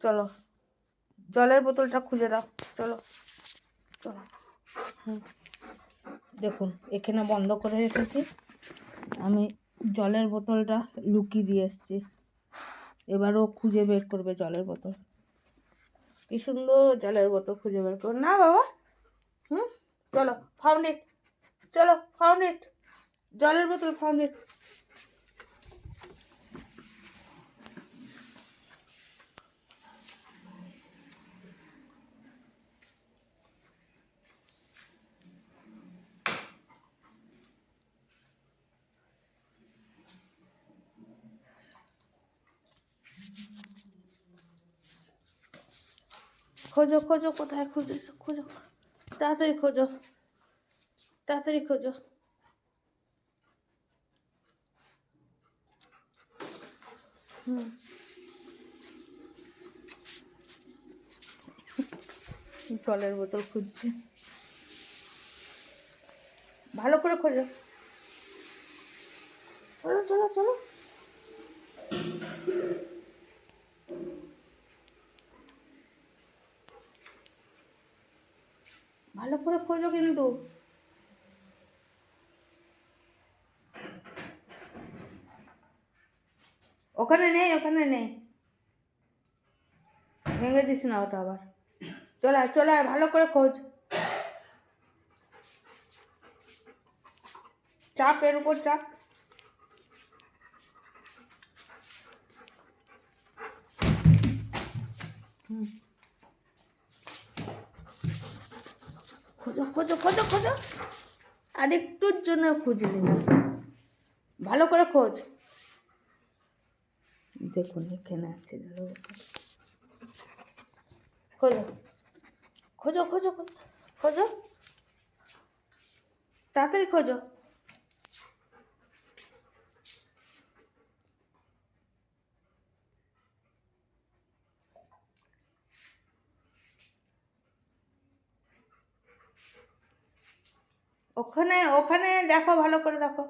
চলো জলের বোতলটা খুঁজে দাও, চলো চলো। দেখুন এখানে বন্ধ করে রেখেছি, আমি জলের বোতলটা লুকিয়ে দিয়ে এসেছি। এবারও খুঁজে বের করবে জলের বোতল। কি সুন্দর জলের বোতল খুঁজে বের করো না বাবা। চলো ফাউন্ড ইট, চলো ফাউন্ড ইট, জলের বোতল ফাউন্ড ইট। খোঁজো খোঁজো, কোথায় খুঁজেছো খোঁজো, তাড়াতাড়ি খোঁজো, তাড়াতাড়ি খোঁজো। জলের বোতল খুঁজছে, ভালো করে খোঁজো, চলো চলো চলো। ভালো করে খোঁজো কিন্তু। ওখানে নেই, ওখানে নেই, ভেঙে দিস না ওটা আবার। চলে চলে ভালো করে খোঁজ, চাপ এর উপর চাপ। খোঁজো খোঁজো খোঁজো খোঁজো, আরেকটুর জন্য খুঁজলি না, ভালো করে খোঁজ। দেখুন এখানে আছে, খোঁজো খোঁজো খোঁজো খোঁজো, তাড়াতাড়ি খোঁজো। ওখানে ওখানে দেখো, ভালো করে দেখো।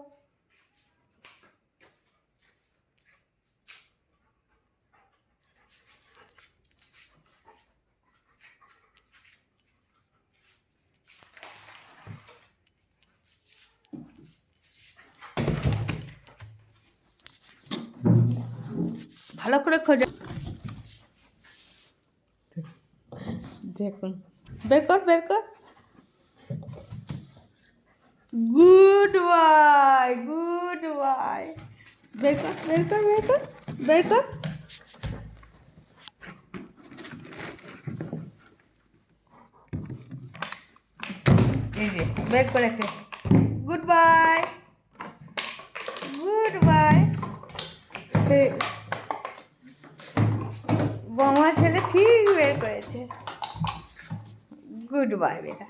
ভালো করে খোঁজো, দেখুন বের কর বের কর। গুড বয় গুড বয়, বের কর বের কর বের কর বের কর। এই যে বের করেছে, গুড বয় গুড বয়। বোমা ছেলে ঠিক বের করেছে, গুড বয় বেটা।